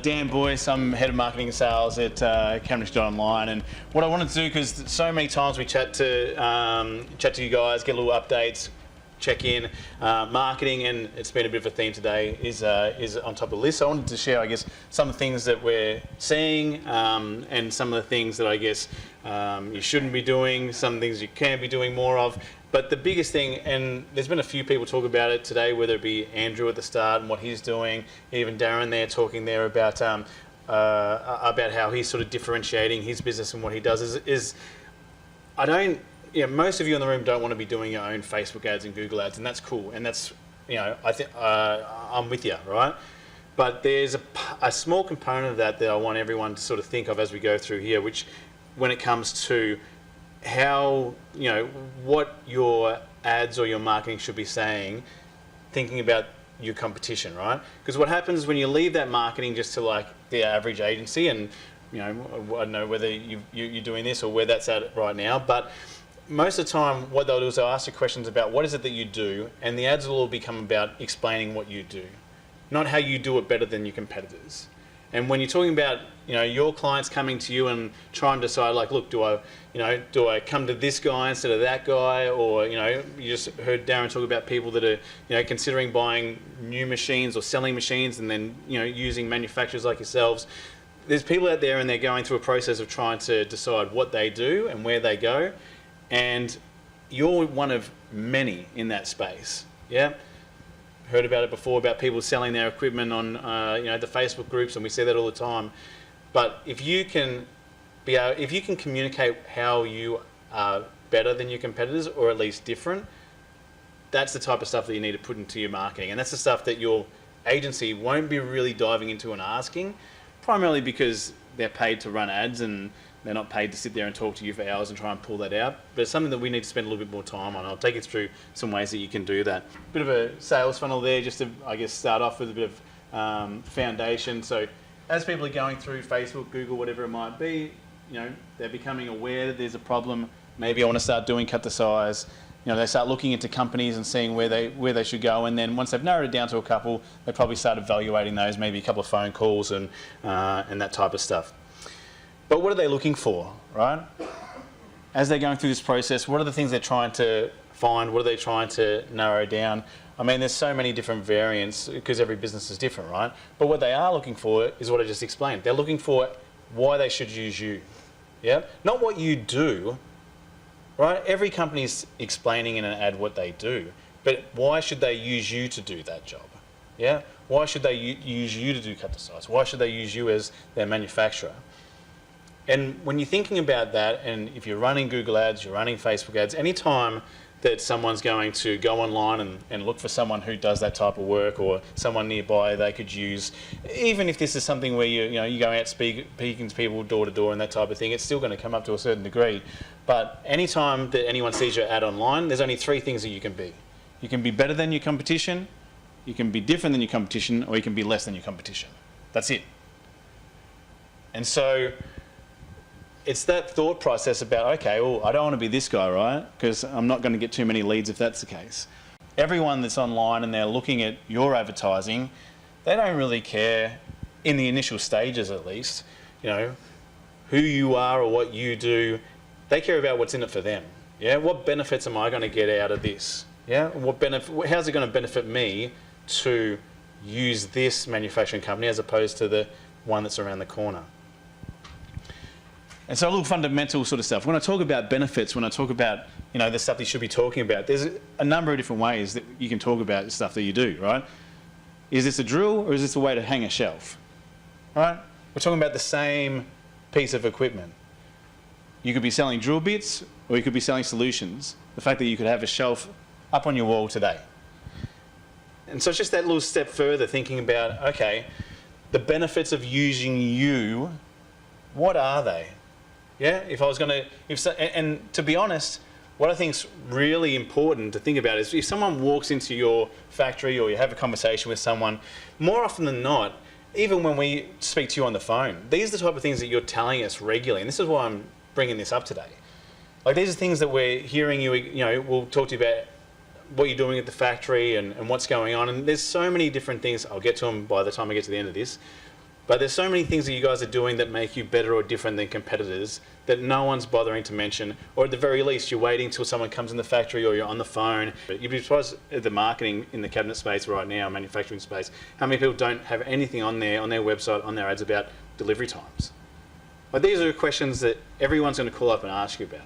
Dan Boyce. I'm Head of Marketing and Sales at Cabinetry.Online, and what I wanted to do, because so many times we chat to you guys, get little updates, check in, marketing, and it's been a bit of a theme today, is on top of the list. So I wanted to share, I guess, some of the things that we're seeing, and some of the things that I guess you shouldn't be doing, some things you can be doing more of. But the biggest thing, and there's been a few people talk about it today, whether it be Andrew at the start and what he's doing, even Darren there talking there about how he's sort of differentiating his business and what he does, is most of you in the room don't want to be doing your own Facebook ads and Google ads, and that's cool, and that's, I think I'm with you, right? But there's a small component of that I want everyone to sort of think of as we go through here, which, when it comes to how, what your ads or your marketing should be saying, thinking about your competition, right? Because what happens when you leave that marketing just to like the average agency, and I don't know whether you're doing this or where that's at right now, but most of the time what they'll do is they'll ask you questions about what is it that you do, and the ads will all become about explaining what you do, not how you do it better than your competitors. And when you're talking about, your clients coming to you and trying to decide, like, look, do I come to this guy instead of that guy? Or, you just heard Darren talk about people that are, considering buying new machines or selling machines and then, using manufacturers like yourselves. There's people out there and they're going through a process of trying to decide what they do and where they go. And you're one of many in that space, yeah? Heard about it before, about people selling their equipment on the Facebook groups, and we see that all the time. But if you can communicate how you are better than your competitors, or at least different, that's the type of stuff that you need to put into your marketing, and that's the stuff that your agency won't be really diving into and asking, primarily because they're paid to run ads and they're not paid to sit there and talk to you for hours and try and pull that out. But it's something that we need to spend a little bit more time on. I'll take you through some ways that you can do that. Bit of a sales funnel there, just to, I guess, start off with a bit of foundation. So as people are going through Facebook, Google, whatever it might be, they're becoming aware that there's a problem. Maybe I want to start doing cut to size. They start looking into companies and seeing where they should go, and then once they've narrowed it down to a couple, they probably start evaluating those, maybe a couple of phone calls and that type of stuff. But what are they looking for, right? As they're going through this process, what are the things they're trying to find? What are they trying to narrow down? I mean, there's so many different variants because every business is different, right? But what they are looking for is what I just explained. They're looking for why they should use you, yeah? Not what you do, right? Every company's explaining in an ad what they do, but why should they use you to do that job, yeah? Why should they use you to do cut to size? Why should they use you as their manufacturer? And when you're thinking about that, and if you're running Google ads, you're running Facebook ads, anytime that someone's going to go online and look for someone who does that type of work, or someone nearby they could use, even if this is something where you go out speaking to people door to door and that type of thing, it's still going to come up to a certain degree. But anytime that anyone sees your ad online, there's only three things that you can be. You can be better than your competition, you can be different than your competition, or you can be less than your competition. That's it. And so it's that thought process about, okay, well, I don't want to be this guy, right? Because I'm not going to get too many leads if that's the case. Everyone that's online and they're looking at your advertising, they don't really care, in the initial stages at least, who you are or what you do. They care about what's in it for them. Yeah, what benefits am I going to get out of this? Yeah, how's it going to benefit me to use this manufacturing company as opposed to the one that's around the corner? And so a little fundamental sort of stuff. When I talk about benefits, when I talk about, the stuff that you should be talking about, there's a number of different ways that you can talk about the stuff that you do, right? Is this a drill or is this a way to hang a shelf, right? We're talking about the same piece of equipment. You could be selling drill bits or you could be selling solutions. The fact that you could have a shelf up on your wall today. And so it's just that little step further, thinking about, okay, the benefits of using you, what are they? Yeah, if I was going to, and to be honest, what I think is really important to think about is if someone walks into your factory or you have a conversation with someone, more often than not, even when we speak to you on the phone, these are the type of things that you're telling us regularly, and this is why I'm bringing this up today. Like, these are things that we're hearing we'll talk to you about what you're doing at the factory and what's going on, and there's so many different things. I'll get to them by the time I get to the end of this. But there's so many things that you guys are doing that make you better or different than competitors that no one's bothering to mention, or at the very least you're waiting till someone comes in the factory or you're on the phone. You'd be surprised at the marketing in the cabinet space right now, manufacturing space, how many people don't have anything on their website, on their ads about delivery times. But these are questions that everyone's going to call up and ask you about.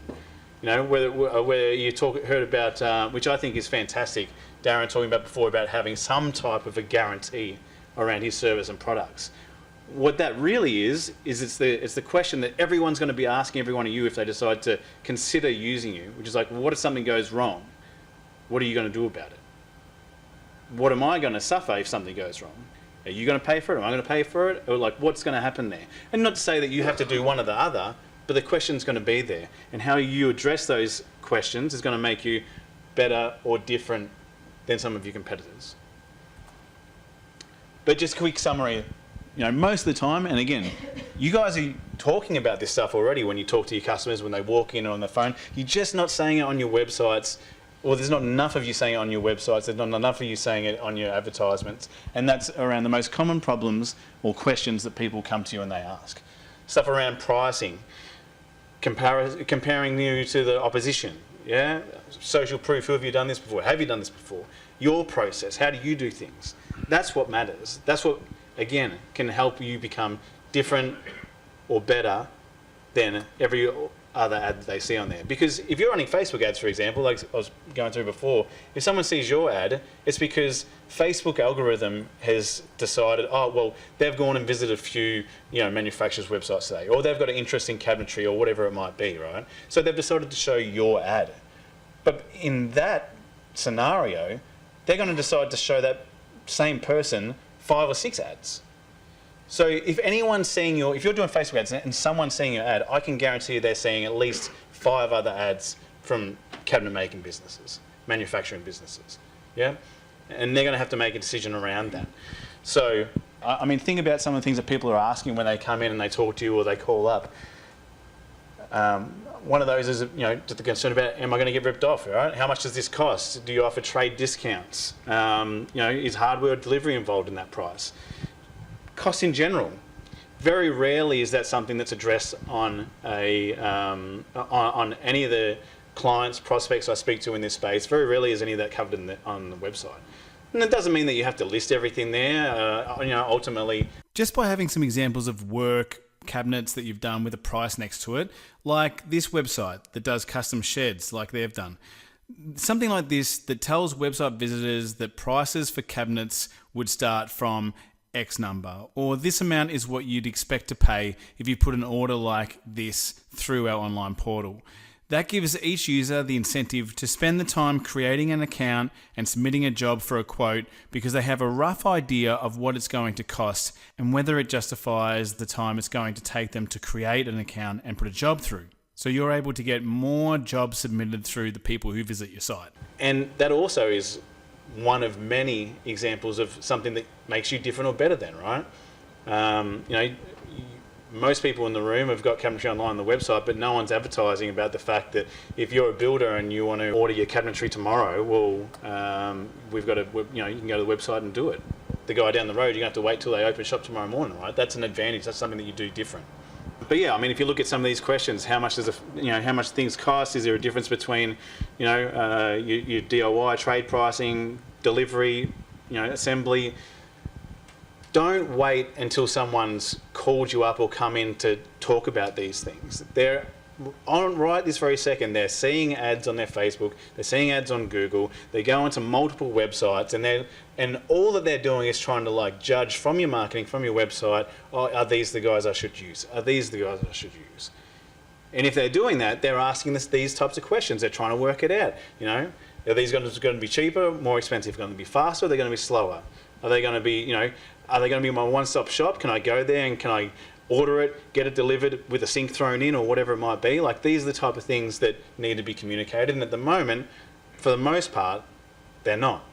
You know, whether you heard about, which I think is fantastic, Darren talking about before about having some type of a guarantee around his service and products. What that really is it's the question that everyone's going to be asking every one of you if they decide to consider using you, which is like, what if something goes wrong? What are you going to do about it? What am I going to suffer if something goes wrong? Are you going to pay for it? Am I going to pay for it? Or like, what's going to happen there? And not to say that you have to do one or the other, but the question's going to be there. And how you address those questions is going to make you better or different than some of your competitors. But just a quick summary. You know, most of the time, and again, you guys are talking about this stuff already when you talk to your customers, when they walk in on the phone. You're just not saying it on your websites, or there's not enough of you saying it on your websites, there's not enough of you saying it on your advertisements. And that's around the most common problems or questions that people come to you and they ask. Stuff around pricing, comparing you to the opposition, yeah? Social proof, who have you done this before? Have you done this before? Your process, how do you do things? That's what matters. That's what, again, can help you become different or better than every other ad that they see on there. Because if you're running Facebook ads, for example, like I was going through before, if someone sees your ad, it's because Facebook algorithm has decided, oh, well, they've gone and visited a few, you know, manufacturers' websites today, or they've got an interest in cabinetry or whatever it might be, right? So they've decided to show your ad. But in that scenario, they're going to decide to show that same person 5 or 6 ads. So if anyone's seeing if you're doing Facebook ads and someone's seeing your ad, I can guarantee you they're seeing at least 5 other ads from cabinet making businesses, manufacturing businesses, yeah? And they're going to have to make a decision around that. So, I mean, think about some of the things that people are asking when they come in and they talk to you or they call up. One of those is, you know, just the concern about, am I going to get ripped off, right? How much does this cost? Do you offer trade discounts? You know, is hardware or delivery involved in that price? Cost in general. Very rarely is that something that's addressed on on any of the clients, prospects I speak to in this space. Very rarely is any of that covered on the website. And it doesn't mean that you have to list everything there. You know, ultimately, just by having some examples of work cabinets that you've done with a price next to it, like this website that does custom sheds like they've done. Something like this that tells website visitors that prices for cabinets would start from X number, or this amount is what you'd expect to pay if you put an order like this through our online portal. That gives each user the incentive to spend the time creating an account and submitting a job for a quote because they have a rough idea of what it's going to cost and whether it justifies the time it's going to take them to create an account and put a job through. So you're able to get more jobs submitted through the people who visit your site. And that also is one of many examples of something that makes you different or better than, right? You know, most people in the room have got Cabinetry.Online on the website, but no one's advertising about the fact that if you're a builder and you want to order your cabinetry tomorrow, well, we've got you can go to the website and do it. The guy down the road, you're going to have to wait till they open shop tomorrow morning, right? That's an advantage. That's something that you do different. But yeah, I mean, if you look at some of these questions, how much does how much things cost? Is there a difference between, your DIY trade pricing, delivery, assembly? Don't wait until someone's called you up or come in to talk about these things. They're on right this very second. They're seeing ads on their Facebook. They're seeing ads on Google. They go onto multiple websites, and all that they're doing is trying to judge from your marketing, from your website. Oh, are these the guys I should use? Are these the guys I should use? And if they're doing that, they're asking these types of questions. They're trying to work it out. Are these going to be cheaper, more expensive? Going to be faster? Are they going to be slower? Are they going to be, are they going to be my one-stop shop? Can I go there and can I order it, get it delivered with a sink thrown in or whatever it might be? These are the type of things that need to be communicated. And at the moment, for the most part, they're not.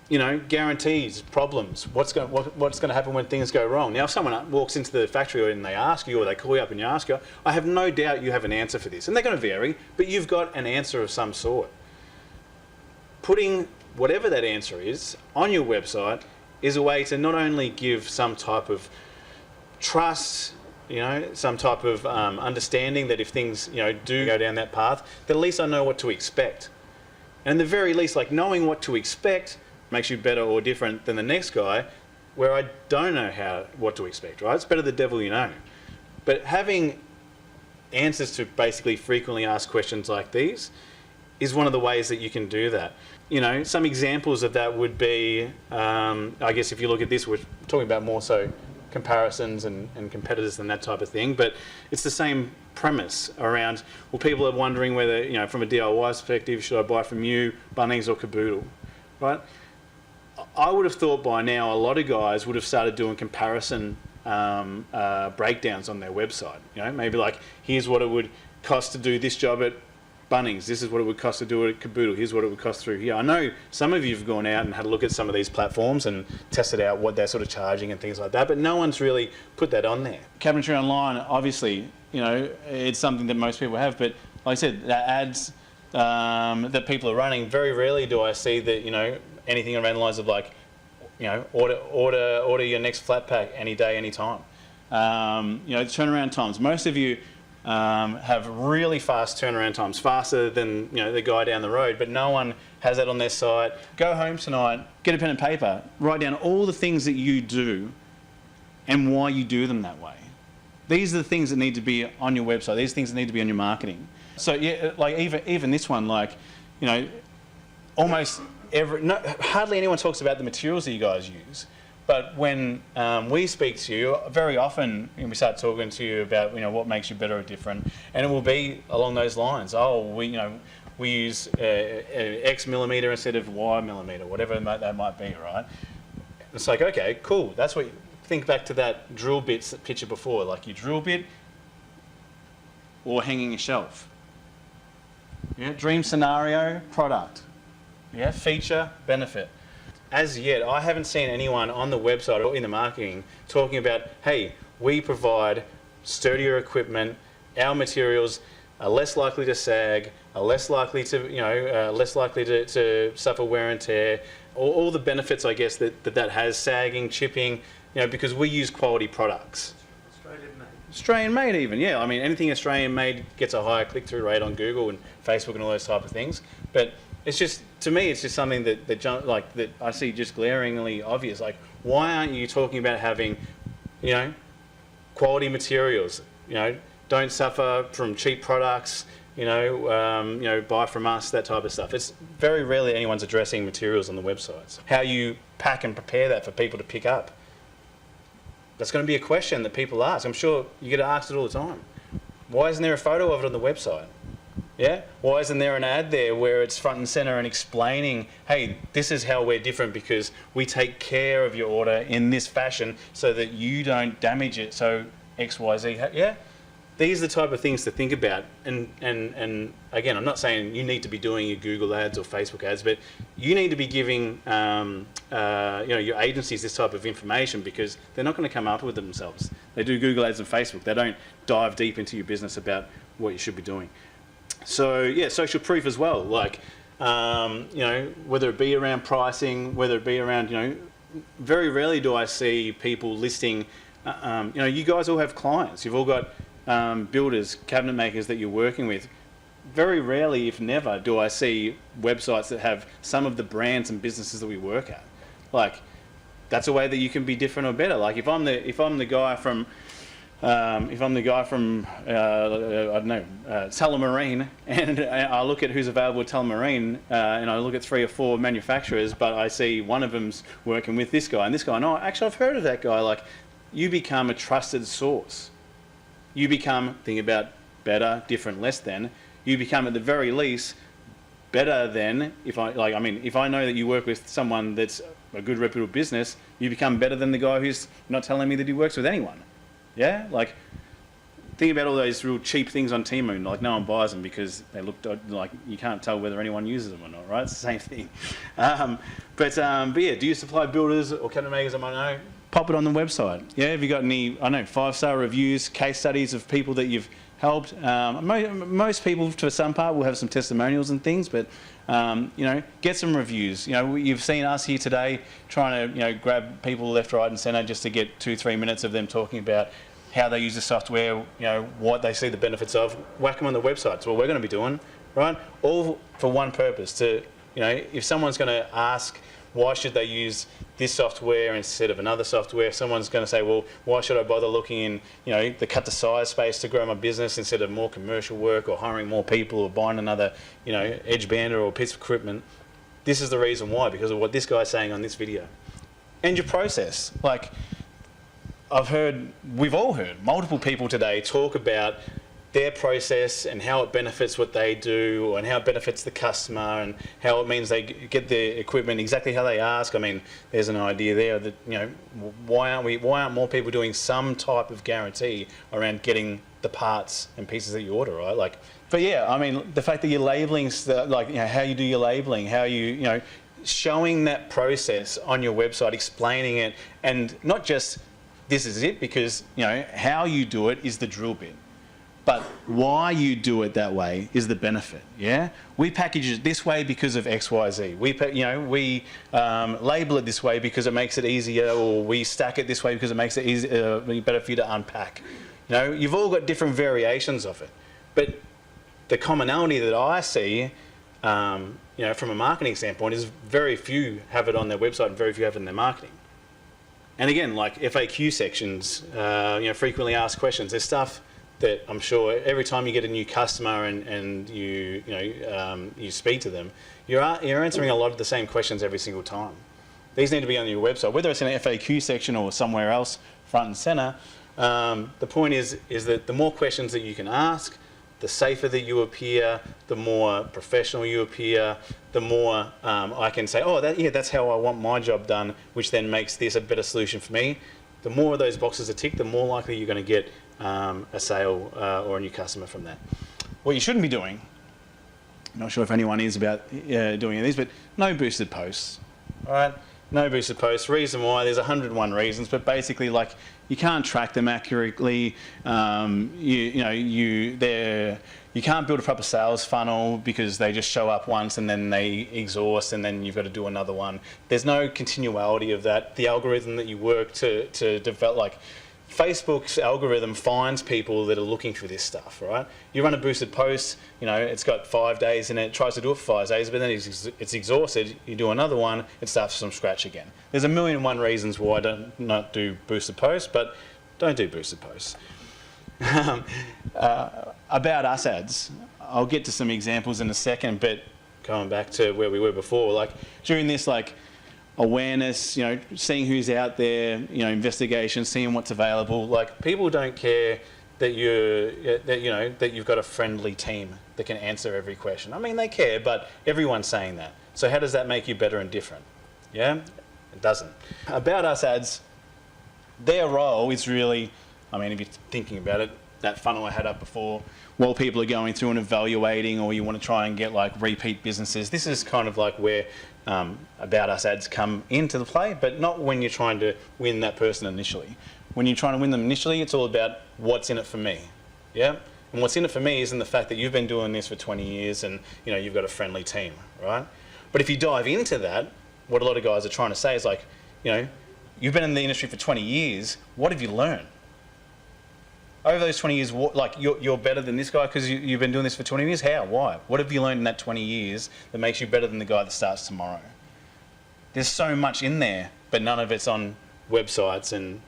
Guarantees, problems, what's going to happen when things go wrong. Now, if someone walks into the factory and they ask you, or they call you up and you ask you, I have no doubt you have an answer for this. And they're going to vary, but you've got an answer of some sort. Putting whatever that answer is on your website is a way to not only give some type of trust, some type of understanding that if things, do go down that path, then at least I know what to expect. And at the very least, like, knowing what to expect makes you better or different than the next guy where I don't know what to expect, right? It's better the devil you know. But having answers to basically frequently asked questions like these is one of the ways that you can do that. Some examples of that would be, I guess if you look at this, we're talking about more so comparisons and competitors and that type of thing, but it's the same premise around, well, people are wondering whether, from a DIY perspective, should I buy from you, Bunnings or Caboodle, right? I would have thought by now a lot of guys would have started doing comparison breakdowns on their website. Maybe like, here's what it would cost to do this job at Bunnings, this is what it would cost to do it at Caboodle, here's what it would cost through here. I know some of you have gone out and had a look at some of these platforms and tested out what they're sort of charging and things like that, but no one's really put that on there. Cabinetry.Online, obviously, it's something that most people have, but like I said, the ads that people are running, very rarely do I see that, anything around the lines of like, order your next flat pack any day, any time. Turnaround times. Most of you have really fast turnaround times, faster than the guy down the road, but no one has that on their site. Go home tonight, get a pen and paper, write down all the things that you do and why you do them that way. These are the things that need to be on your website. These things that need to be on your marketing. So yeah, like even this one, like, almost hardly anyone talks about the materials that you guys use. But when we speak to you, very often we start talking to you about what makes you better or different, and it will be along those lines. Oh, we use X millimeter instead of Y millimeter, whatever that might be, right? It's like, okay, cool. That's what. Think back to that drill bit picture before, like your drill bit or hanging a shelf. Yeah, dream scenario, product. Yeah, feature, benefit. As yet, I haven't seen anyone on the website or in the marketing talking about, hey, we provide sturdier equipment, our materials are less likely to sag, are less likely to, to suffer wear and tear, all the benefits, I guess, that has, sagging, chipping, because we use quality products. Australian made even, yeah. I mean, anything Australian made gets a higher click-through rate on Google and Facebook and all those type of things. But it's just, to me, it's just something that I see just glaringly obvious. Like, why aren't you talking about having, quality materials? Don't suffer from cheap products. Buy from us, that type of stuff. It's very rarely anyone's addressing materials on the websites. How you pack and prepare that for people to pick up. That's going to be a question that people ask. I'm sure you get asked it all the time. Why isn't there a photo of it on the website? Yeah? Why isn't there an ad there where it's front and center and explaining, hey, this is how we're different because we take care of your order in this fashion so that you don't damage it, so X, Y, Z. Yeah? These are the type of things to think about. And again, I'm not saying you need to be doing your Google ads or Facebook ads, but you need to be giving your agencies this type of information because they're not going to come up with it themselves. They do Google ads and Facebook. They don't dive deep into your business about what you should be doing. So yeah, social proof as well. Like, whether it be around pricing, whether it be around, very rarely do I see people listing, you guys all have clients. You've all got builders, cabinet makers that you're working with. Very rarely, if never, do I see websites that have some of the brands and businesses that we work at. Like, that's a way that you can be different or better. Like, if I'm the guy from Tullamarine, and I look at who's available at Tullamarine, and I look at 3 or 4 manufacturers, but I see one of them's working with this guy and this guy. No, actually, I've heard of that guy. Like, you become a trusted source. You become, think about better, different, less than. You become at the very least better than, if I know that you work with someone that's a good reputable business, you become better than the guy who's not telling me that he works with anyone. Yeah? Like, think about all those real cheap things on Temu, like no one buys them because they look like you can't tell whether anyone uses them or not, right? It's the same thing. But yeah, do you supply builders or cabinet makers? I might know. Pop it on the website. Yeah, have you got any, 5-star reviews, case studies of people that you've helped. Most people, to some part, will have some testimonials and things, but get some reviews. You've seen us here today trying to grab people left, right, and centre just to get 2-3 minutes of them talking about how they use the software, what they see the benefits of. Whack them on the website. That's what we're going to be doing, right? All for one purpose: to if someone's going to ask, why should they use this software instead of another software? If someone's going to say, well, why should I bother looking in, the cut to size space to grow my business instead of more commercial work or hiring more people or buying another, edge bander or piece of equipment? This is the reason why, because of what this guy's saying on this video. And your process. Like, we've all heard multiple people today talk about their process and how it benefits what they do and how it benefits the customer and how it means they get the equipment exactly how they ask. I mean, there's an idea there that, why aren't more people doing some type of guarantee around getting the parts and pieces that you order, right? But yeah, I mean, the fact that you're labeling, how you do your labeling, how you, showing that process on your website, explaining it, and not just this is it, because, how you do it is the drill bit. But why you do it that way is the benefit, yeah? We package it this way because of X, Y, Z. We label it this way because it makes it easier, or we stack it this way because it makes it easier, better for you to unpack. You've all got different variations of it. But the commonality that I see, from a marketing standpoint, is very few have it on their website and very few have it in their marketing. And again, like FAQ sections, frequently asked questions, there's stuff that I'm sure every time you get a new customer and you speak to them, you're answering a lot of the same questions every single time. These need to be on your website, whether it's in an FAQ section or somewhere else, front and center. The point is that the more questions that you can ask, the safer that you appear, the more professional you appear, the more I can say, that's how I want my job done, which then makes this a better solution for me. The more of those boxes are ticked, the more likely you're going to get a sale or a new customer from that. What you shouldn't be doing, I'm not sure if anyone is about doing these, but no boosted posts. All right, no boosted posts. Reason why, there's 101 reasons, but basically, you can't track them accurately. You can't build a proper sales funnel because they just show up once and then they exhaust and then you've got to do another one. There's no continuality of that. The algorithm that you work to develop, Facebook's algorithm finds people that are looking for this stuff, right? You run a boosted post, it's got 5 days in it, tries to do it for 5 days, but then it's exhausted. You do another one, it starts from scratch again. There's 1,000,001 reasons why I not do boosted posts, but don't do boosted posts. About us ads, I'll get to some examples in a second, but going back to where we were before, during this, awareness, seeing who's out there, investigation, seeing what's available. People don't care that you've got a friendly team that can answer every question. I mean, they care, but everyone's saying that. So how does that make you better and different? Yeah, it doesn't. About us ads, their role is really, if you're thinking about it, that funnel I had up before, while people are going through and evaluating, or you want to try and get repeat businesses, this is kind of where About Us ads come into the play, but not when you're trying to win that person initially. When you're trying to win them initially, it's all about what's in it for me, yeah? And what's in it for me is in the fact that you've been doing this for 20 years and you've got a friendly team, right? But if you dive into that, what a lot of guys are trying to say is you've been in the industry for 20 years, what have you learned? Over those 20 years, you're better than this guy because you've been doing this for 20 years? How? Why? What have you learned in that 20 years that makes you better than the guy that starts tomorrow? There's so much in there, but none of it's on websites and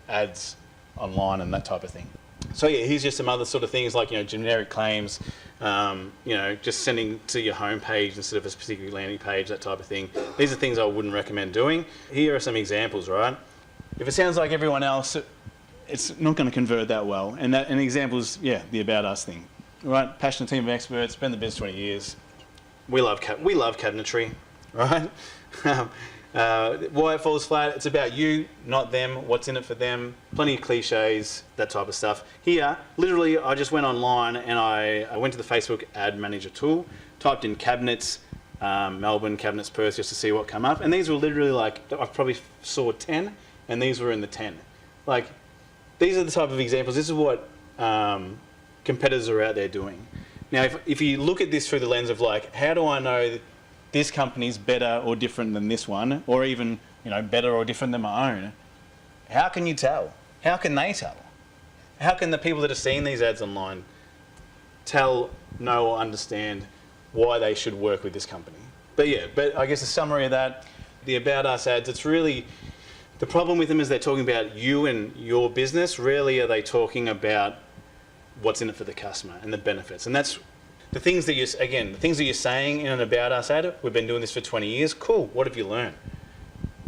ads online and that type of thing. So yeah, here's just some other sort of things generic claims, just sending to your homepage instead of a specific landing page, that type of thing. These are things I wouldn't recommend doing. Here are some examples, right? If it sounds like everyone else, it's not going to convert that well. And an example is, the About Us thing. Right? Passionate team of experts, been in the business 20 years. We love cabinetry, right? Why it falls flat, it's about you, not them, what's in it for them, plenty of cliches, that type of stuff. Here, literally, I just went online and I went to the Facebook ad manager tool, typed in cabinets, Melbourne, cabinets Perth, just to see what come up. And these were literally I probably saw 10, and these were in the 10. These are the type of examples. This is what competitors are out there doing. Now, if you look at this through the lens of like, how do I know that this company's better or different than this one, or even, you know, better or different than my own? How can you tell? How can they tell? How can the people that are seeing these ads online tell, know, or understand why they should work with this company? But yeah, but I guess a summary of that, the About Us ads, it's really, the problem with them is they're talking about you and your business. Rarely are they talking about what's in it for the customer and the benefits. And that's the things that the things that you're saying in an About Us ad. We've been doing this for 20 years. Cool. What have you learned?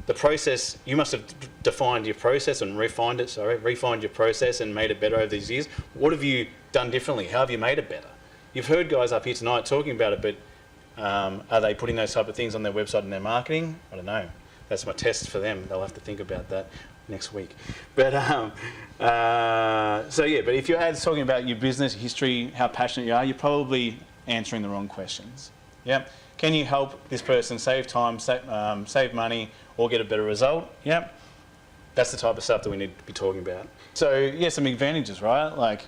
The process, you must have defined your process and refined your process and made it better over these years. What have you done differently? How have you made it better? You've heard guys up here tonight talking about it, but are they putting those type of things on their website and their marketing? I don't know. That's my test for them. They'll have to think about that next week. But so yeah, but if your ad's talking about your business history, how passionate you are, you're probably answering the wrong questions. Yeah. Can you help this person save time, save money, or get a better result? Yeah. That's the type of stuff that we need to be talking about. So yeah, some advantages, right? Like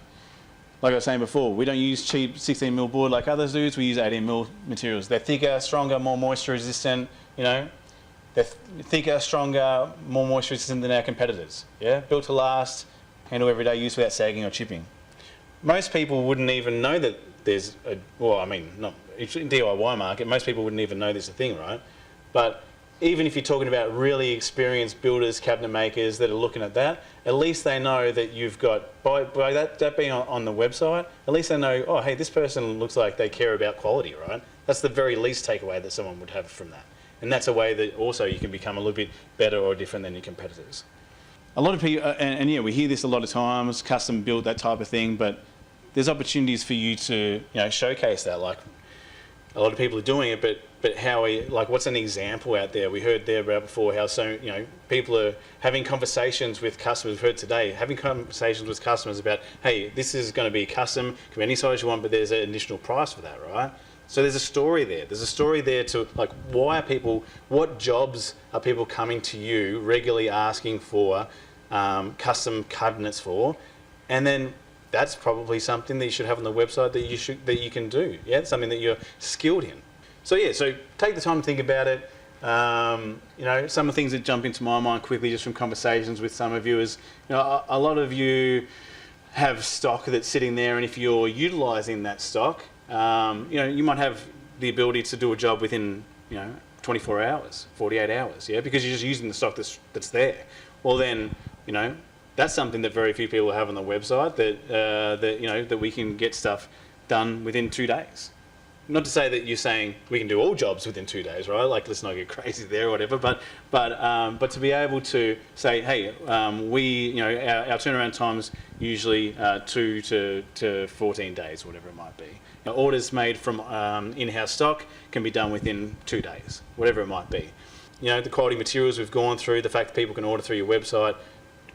I was saying before, we don't use cheap 16mm board like others do. We use 18mm materials. They're thicker, stronger, more moisture resistant. You know, they're thicker, stronger, more moisture resistant than our competitors. Yeah, built to last, handle everyday use without sagging or chipping. Most people wouldn't even know that there's a, well, I mean, not in DIY market, most people wouldn't even know there's a thing, right? But even if you're talking about really experienced builders, cabinet makers that are looking at that, at least they know that you've got, by that being on the website, at least they know, oh, hey, this person looks like they care about quality, right? That's the very least takeaway that someone would have from that. And that's a way that also you can become a little bit better or different than your competitors. A lot of people, and yeah, we hear this a lot of times, custom build, that type of thing, but there's opportunities for you to, you know, showcase that. Like, a lot of people are doing it, but how like, what's an example out there? We heard there about before how people are having conversations with customers. We've heard today, having conversations with customers about, hey, this is going to be custom, can be any size you want, but there's an additional price for that, right? So there's a story there. There's a story there to, like, what jobs are people coming to you regularly asking for custom cabinets for? And then that's probably something that you should have on the website that you can do. Yeah, it's something that you're skilled in. So yeah, so take the time to think about it. You know, some of the things that jump into my mind quickly just from conversations with some of you is, you know, a lot of you have stock that's sitting there, and if you're utilising that stock, you know, you might have the ability to do a job within, you know, 24 hours, 48 hours, yeah, because you're just using the stock that's there. Well then, you know, that's something that very few people have on the website, that you know, that we can get stuff done within 2 days. Not to say that you're saying we can do all jobs within 2 days, right? Like, let's not get crazy there or whatever. But to be able to say, hey, you know, our turnaround time's usually 2 to 14 days, whatever it might be. Now, orders made from in-house stock can be done within 2 days, whatever it might be. You know, the quality materials we've gone through, the fact that people can order through your website,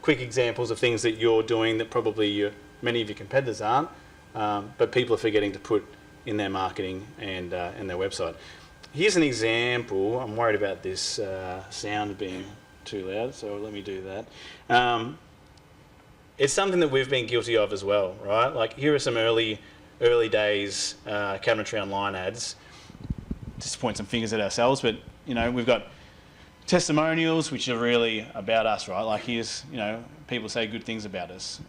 quick examples of things that you're doing that probably many of your competitors aren't, but people are forgetting to put in their marketing and their website. Here's an example. I'm worried about this sound being too loud, so let me do that. It's something that we've been guilty of as well, right? Like, here are some early days Cabinetry.Online ads. Just point some fingers at ourselves, but you know, we've got testimonials, which are really about us, right? Like, here's, you know, people say good things about us.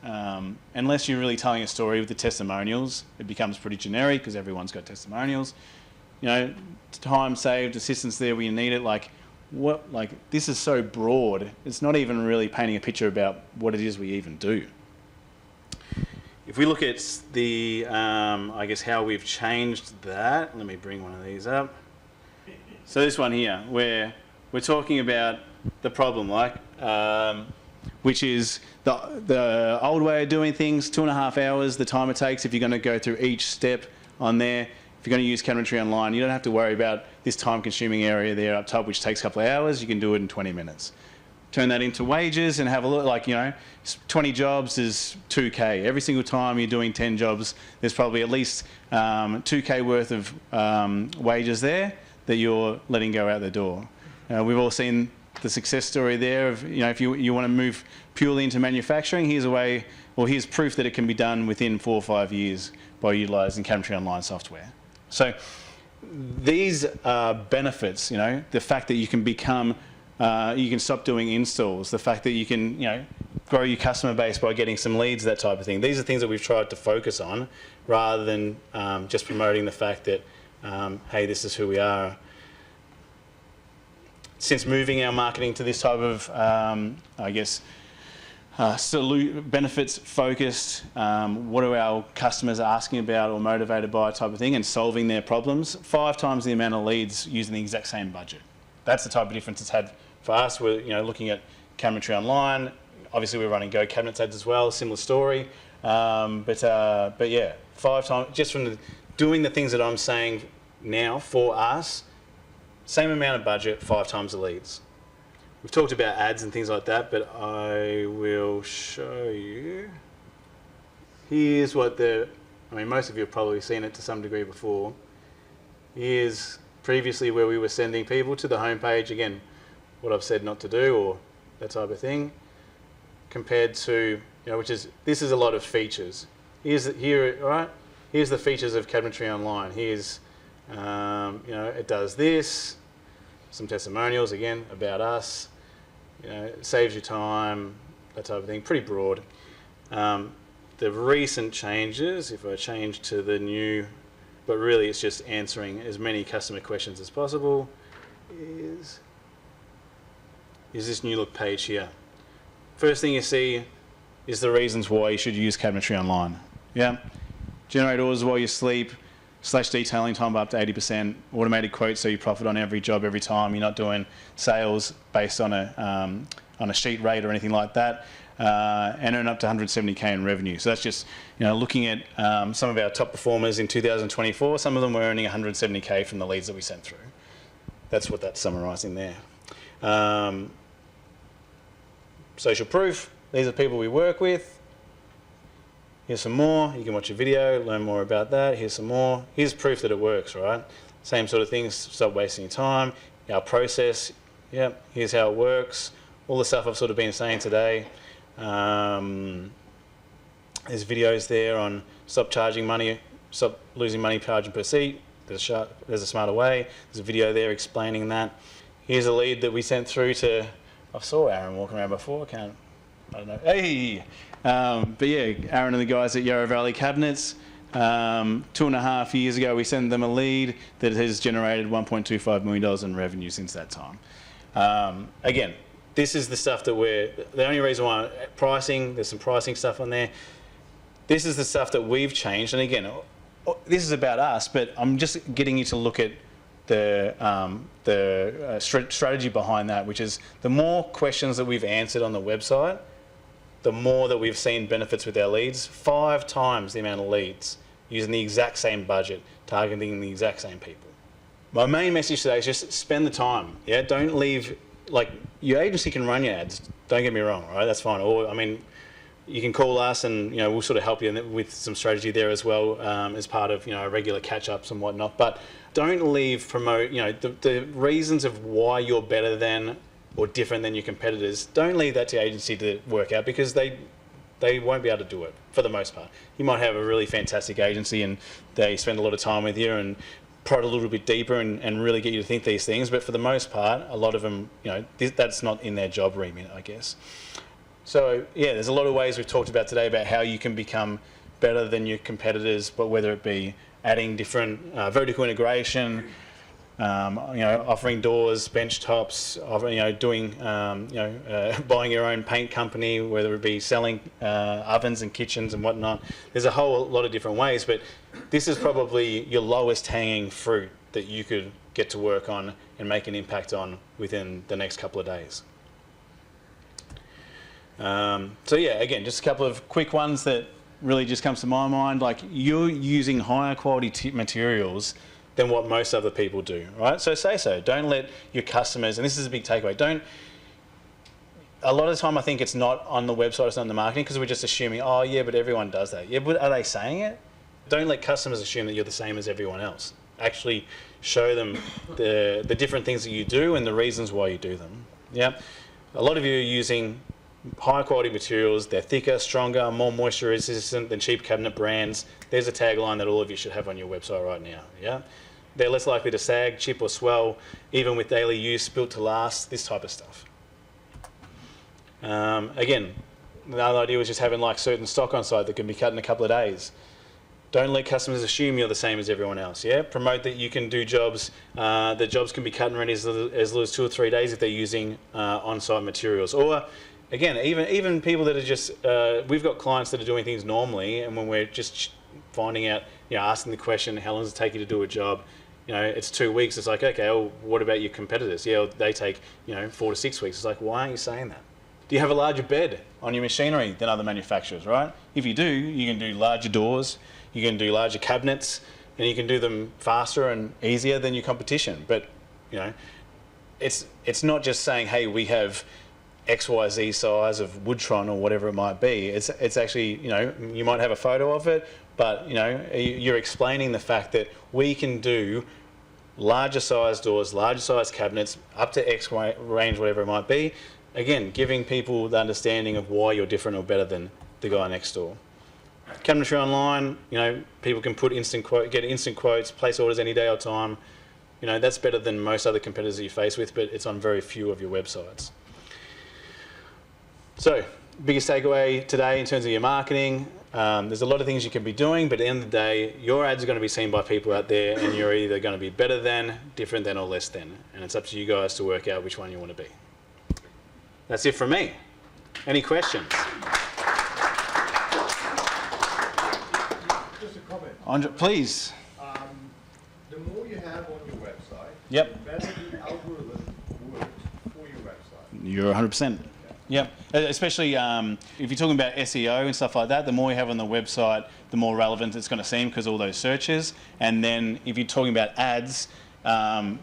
Unless you're really telling a story with the testimonials, it becomes pretty generic because everyone's got testimonials. You know, time saved, assistance there where you need it. Like, this is so broad. It's not even really painting a picture about what it is we even do. If we look at the, I guess, how we've changed that, let me bring one of these up. So this one here, where we're talking about the problem, like, which is the old way of doing things, 2.5 hours, the time it takes if you're going to go through each step on there. If you're going to use Cabinetry.Online, you don't have to worry about this time-consuming area there up top, which takes a couple of hours. You can do it in 20 minutes. Turn that into wages and have a look, like, you know, 20 jobs is 2K. Every single time you're doing 10 jobs, there's probably at least 2K worth of wages there that you're letting go out the door. We've all seen the success story there of, if you want to move purely into manufacturing, here's a way, or here's proof that it can be done within 4 or 5 years by utilising Cabinetry.Online software. So these are benefits, the fact that you can become, you can stop doing installs, the fact that you can, grow your customer base by getting some leads, that type of thing. These are things that we've tried to focus on rather than just promoting the fact that, hey, this is who we are. Since moving our marketing to this type of, benefits focused, what are our customers asking about or motivated by type of thing, and solving their problems, 5 times the amount of leads using the exact same budget. That's the type of difference it's had for us. We're looking at Cabinetry.Online. Obviously, we're running Go Cabinets ads as well, similar story. But yeah, 5 times, just from doing the things that I'm saying now for us, same amount of budget, 5 times the leads. We've talked about ads and things like that, but I will show you. Here's what most of you have probably seen it to some degree before. Here's previously where we were sending people to the homepage, again, what I've said not to do, or that type of thing, compared to, this is a lot of features. Here's the features of Cabinetry.Online. Here's, it does this, some testimonials, again, about us, it saves you time, that type of thing, pretty broad. The recent changes, if I change to the new, but really it's just answering as many customer questions as possible, is this new look page here. First thing you see is the reasons why you should use Cabinetry.Online. Yeah, generate orders while you sleep, slash detailing time up to 80%, automated quotes so you profit on every job every time. You're not doing sales based on a sheet rate or anything like that, and earn up to 170k in revenue. So that's just looking at some of our top performers in 2024. Some of them were earning 170k from the leads that we sent through. That's what that's summarising there. Social proof. These are people we work with. Here's some more. You can watch a video, learn more about that. Here's some more. Here's proof that it works, right? Same sort of things. Stop wasting your time. Our process. Yep. Here's how it works. All the stuff I've sort of been saying today. There's videos there on stop charging money, stop losing money charging per seat. There's a smarter way. There's a video there explaining that. Here's a lead that we sent through to. I saw Aaron walking around before. I don't know. Hey. But yeah, Aaron and the guys at Yarra Valley Cabinets, 2.5 years ago, we sent them a lead that has generated $1.25 million in revenue since that time. Again, this is the stuff that the only reason why there's some pricing stuff on there. This is the stuff that we've changed. And again, this is about us, but I'm just getting you to look at the strategy behind that, which is the more questions that we've answered on the website, the more that we've seen benefits with our leads. 5 times the amount of leads using the exact same budget, targeting the exact same people. My main message today is just spend the time. Yeah, don't leave, your agency can run your ads, don't get me wrong, right? That's fine. Or, you can call us and, we'll sort of help you with some strategy there as well, as part of, regular catch-ups and whatnot. But don't leave the reasons of why you're better than or different than your competitors, don't leave that to your agency to work out, because they won't be able to do it for the most part. You might have a really fantastic agency and they spend a lot of time with you and prod a little bit deeper and really get you to think these things, but for the most part, a lot of them, that's not in their job remit, I guess. So yeah, there's a lot of ways we've talked about today about how you can become better than your competitors, but whether it be adding different vertical integration, offering doors, bench tops, doing, buying your own paint company, whether it be selling ovens and kitchens and whatnot. There's a whole lot of different ways, but this is probably your lowest hanging fruit that you could get to work on and make an impact on within the next couple of days. So yeah, again, just a couple of quick ones that really just comes to my mind. Like, you're using higher quality materials than what most other people do, right? So say so. Don't let your customers, and this is a big takeaway, a lot of the time I think it's not on the website, it's not in the marketing, because we're just assuming, oh yeah, but everyone does that. Yeah, but are they saying it? Don't let customers assume that you're the same as everyone else. Actually show them the different things that you do and the reasons why you do them. Yeah, a lot of you are using higher quality materials. They're thicker, stronger, more moisture resistant than cheap cabinet brands. There's a tagline that all of you should have on your website right now. Yeah, they're less likely to sag, chip or swell, even with daily use, built to last, this type of stuff. Again, another idea was just having like certain stock on site that can be cut in a couple of days. Don't let customers assume you're the same as everyone else. Yeah, promote that you can do jobs. That jobs can be cut and ready as little as 2 or 3 days if they're using on-site materials. Or again, even people that are just we've got clients that are doing things normally, and when we're just finding out, asking the question, how long does it take you to do a job? It's 2 weeks. It's like, okay, well, what about your competitors? Yeah, they take 4 to 6 weeks. It's like, why aren't you saying that? Do you have a larger bed on your machinery than other manufacturers, right? If you do, you can do larger doors, you can do larger cabinets, and you can do them faster and easier than your competition. But, it's not just saying, hey, we have XYZ size of Woodtron or whatever it might be. It's actually, you might have a photo of it, but, you're explaining the fact that we can do larger size doors, larger size cabinets, up to X range, whatever it might be. Again, giving people the understanding of why you're different or better than the guy next door. Cabinetry.Online, people can get instant quotes, place orders any day or time. That's better than most other competitors you face with, but it's on very few of your websites. So, biggest takeaway today in terms of your marketing, there's a lot of things you can be doing, but at the end of the day, your ads are going to be seen by people out there, and you're either going to be better than, different than, or less than. And it's up to you guys to work out which one you want to be. That's it from me. Any questions? Just a comment. Andre, please. The more you have on your website, Yep. the better the algorithm works for your website. You're 100%. Yep. Especially if you're talking about SEO and stuff like that, the more you have on the website, the more relevant it's going to seem because all those searches. And then if you're talking about ads,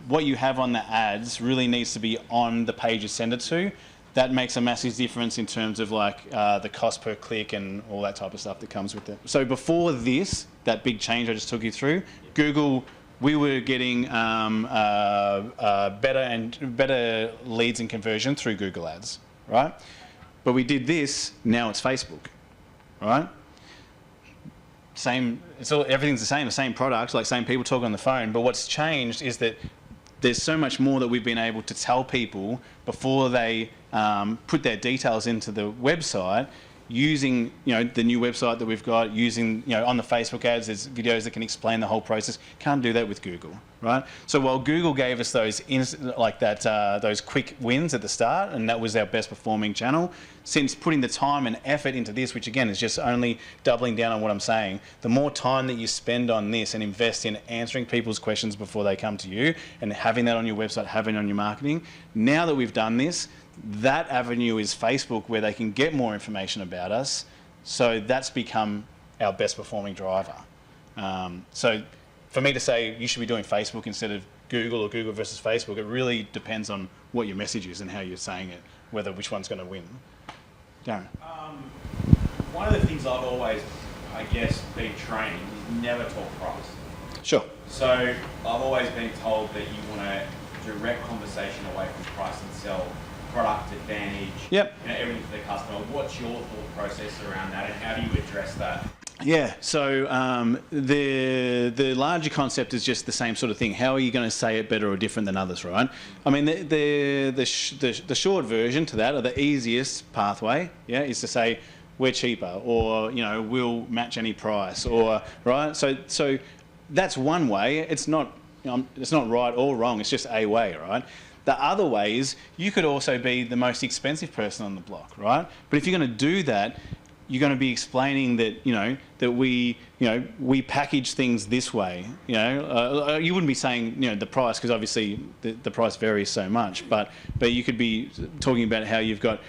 what you have on the ads really needs to be on the page you send it to. That makes a massive difference in terms of like the cost per click and all that type of stuff that comes with it. So before this, that big change I just took you through, Google, we were getting better leads and conversion through Google Ads, right? But we did this, now it's Facebook, right? Everything's the same product, like same people talk on the phone, but what's changed is that there's so much more that we've been able to tell people before they put their details into the website, using the new website that we've got, using on the Facebook ads, there's videos that can explain the whole process. Can't do that with Google, right? So while Google gave us those those quick wins at the start, and that was our best performing channel, since putting the time and effort into this, which again is just only doubling down on what I'm saying, the more time that you spend on this and invest in answering people's questions before they come to you and having that on your website, having it on your marketing, now that we've done this, that avenue is Facebook, where they can get more information about us. So that's become our best performing driver. So for me to say you should be doing Facebook instead of Google or Google versus Facebook, it really depends on what your message is and how you're saying it, which one's going to win. Darren. One of the things I've always, been trained is never talk price. Sure. So I've always been told that you want a direct conversation away from price and sell, product advantage, Yep. Everything for the customer. What's your thought process around that, and how do you address that? Yeah, so the larger concept is just the same sort of thing. How are you going to say it better or different than others, right? I mean, the short version to that, or the easiest pathway, is to say we're cheaper, or we'll match any price, or right. So that's one way. It's not right or wrong. It's just a way, right? The other way is you could also be the most expensive person on the block, right? But if you're going to do that, you're going to be explaining that that we package things this way. You wouldn't be saying the price, because obviously the price varies so much. But you could be talking about how you've got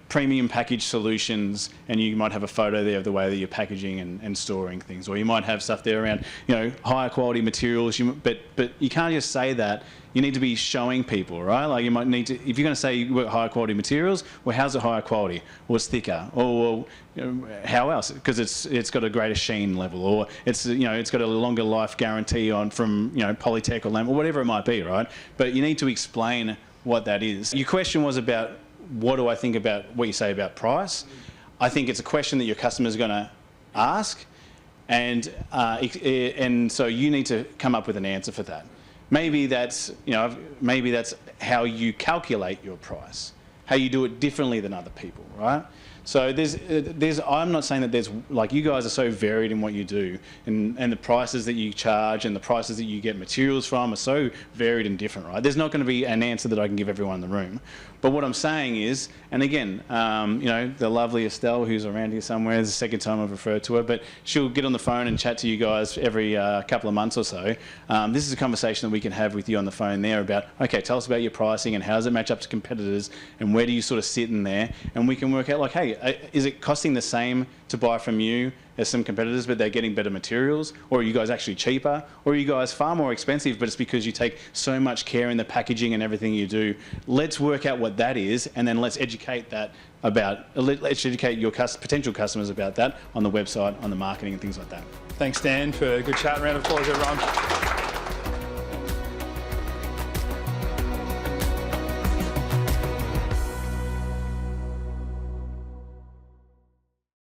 premium package solutions, and you might have a photo there of the way that you're packaging and storing things, or you might have stuff there around higher quality materials. But you can't just say that. You need to be showing people, right? Like you might need to, if you're going to say you work higher quality materials, well, how's it higher quality? Or it's thicker? Or how else? Because it's got a greater sheen level, or it's got a longer life guarantee from Polytech or Lam, or whatever it might be, right? But you need to explain what that is. Your question was about what do I think about what you say about price. I think it's a question that your customer is going to ask, and so you need to come up with an answer for that. Maybe that's how you calculate your price, how you do it differently than other people, right? So I'm not saying that there's, like, you guys are so varied in what you do, and the prices that you charge and the prices that you get materials from are so varied and different, right? There's not going to be an answer that I can give everyone in the room. But what I'm saying is, and again, the lovely Estelle, who's around here somewhere, this is the second time I've referred to her, but she'll get on the phone and chat to you guys every couple of months or so. This is a conversation that we can have with you on the phone there about, okay, tell us about your pricing and how does it match up to competitors and where do you sort of sit in there, and we can work out, like, hey, is it costing the same to buy from you as some competitors, but they're getting better materials? Or are you guys actually cheaper? Or are you guys far more expensive, but it's because you take so much care in the packaging and everything you do? Let's work out what that is, and then let's educate let's educate your potential customers about that on the website, on the marketing and things like that. Thanks, Dan, for a good chat. Round of applause, everyone.